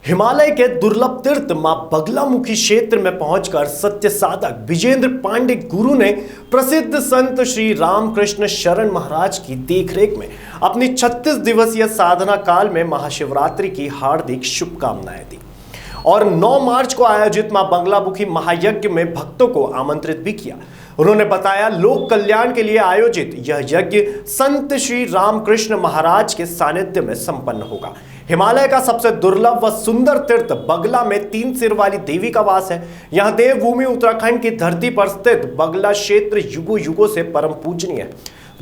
हिमालय के दुर्लभ तीर्थ मां बगलामुखी क्षेत्र में पहुंचकर सत्य साधक विजेंद्र पांडे गुरु ने प्रसिद्ध संत श्री रामकृष्ण शरण महाराज की देखरेख में अपनी 36 दिवसीय साधना काल में महाशिवरात्रि की हार्दिक शुभकामनाएं दी और 9 मार्च को आयोजित मां बगलामुखी महायज्ञ में भक्तों को आमंत्रित भी किया। उन्होंने बताया, लोक कल्याण के लिए आयोजित यह यज्ञ संत श्री रामकृष्ण महाराज के सानिध्य में संपन्न होगा। हिमालय का सबसे दुर्लभ व सुंदर तीर्थ बगला में 3 सिर वाली देवी का वास है। यह देवभूमि उत्तराखंड की धरती पर स्थित बगला क्षेत्र युगों युगों से परम पूजनीय है।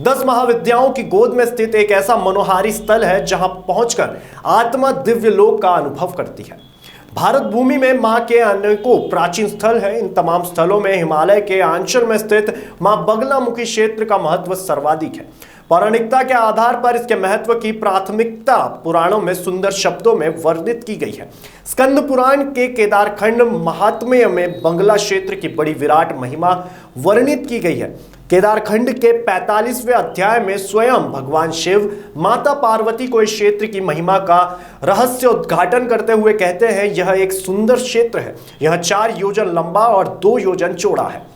10 महाविद्याओं की गोद में स्थित एक ऐसा मनोहारी स्थल है जहां पहुंचकर आत्मा दिव्य लोक का अनुभव करती है। भारत भूमि में मां के अनेकों प्राचीन स्थल हैं। इन तमाम स्थलों में हिमालय के आंचल में स्थित मां बगलामुखी क्षेत्र का महत्व सर्वाधिक है। पौराणिकता के आधार पर इसके महत्व की प्राथमिकता पुराणों में सुंदर शब्दों में वर्णित की गई है। स्कंद पुराण के केदारखंड महात्म्य में बगला क्षेत्र की बड़ी विराट महिमा वर्णित की गई है। केदारखंड के 45वें अध्याय में स्वयं भगवान शिव माता पार्वती को इस क्षेत्र की महिमा का रहस्य उद्घाटन करते हुए कहते हैं, यह एक सुंदर क्षेत्र है। यह 4 योजन लंबा और 2 योजन चौड़ा है।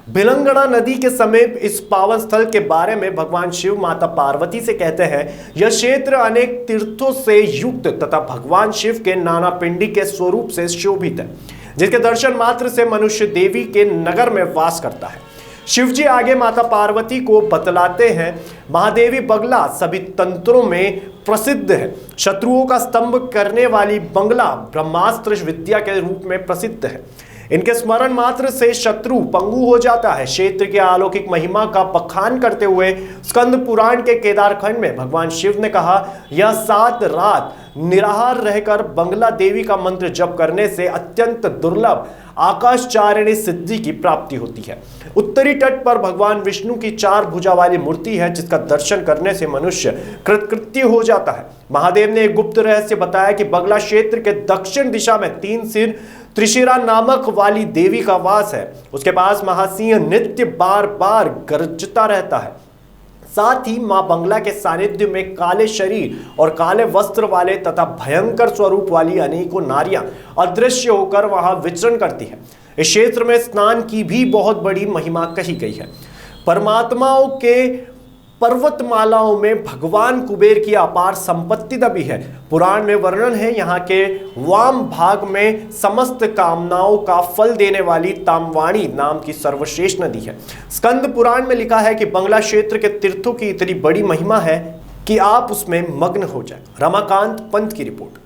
भिलंगड़ा नदी के समीप इस पावन स्थल के बारे में भगवान शिव माता पार्वती से कहते हैं, यह क्षेत्र अनेक तीर्थों से युक्त तथा भगवान शिव के नाना पिंडी के स्वरूप से शोभित है, जिसके दर्शन मात्र से मनुष्य देवी के नगर में वास करता है। शिवजी आगे माता पार्वती को बतलाते हैं, महादेवी बगला सभी तंत्रों में प्रसिद्ध है। शत्रुओं का स्तंभ करने वाली बगला ब्रह्मास्त्र विद्या के रूप में प्रसिद्ध है। इनके स्मरण मात्र से शत्रु पंगु हो जाता है। क्षेत्र की अलौकिक महिमा का बखान करते हुए स्कंद पुराण के केदारखंड में भगवान शिव ने कहा, यह 7 रात निराहार रहकर बगला देवी का मंत्र जप करने से अत्यंत दुर्लभ आकाशचारिणी सिद्धि की प्राप्ति होती है। उत्तरी तट पर भगवान विष्णु की 4 भुजा वाली मूर्ति है, जिसका दर्शन करने से मनुष्य कृतकृत्य हो जाता है। महादेव ने एक गुप्त रहस्य बताया कि बगला क्षेत्र के दक्षिण दिशा में 3 सिर त्रिशिरा नामक वाली देवी का वास है। उसके पास महासिंह नित्य बार बार गरजता रहता है। साथ ही मां बगला के सानिध्य में काले शरीर और काले वस्त्र वाले तथा भयंकर स्वरूप वाली अनेकों नारियां अदृश्य होकर वहां विचरण करती है। इस क्षेत्र में स्नान की भी बहुत बड़ी महिमा कही गई है। परमात्माओं के पर्वतमालाओं में भगवान कुबेर की अपार संपत्ति दबी है। पुराण में वर्णन है, यहाँ के वाम भाग में समस्त कामनाओं का फल देने वाली तामवाणी नाम की सर्वश्रेष्ठ नदी है। स्कंद पुराण में लिखा है कि बगला क्षेत्र के तीर्थों की इतनी बड़ी महिमा है कि आप उसमें मग्न हो जाए। रमाकांत पंत की रिपोर्ट।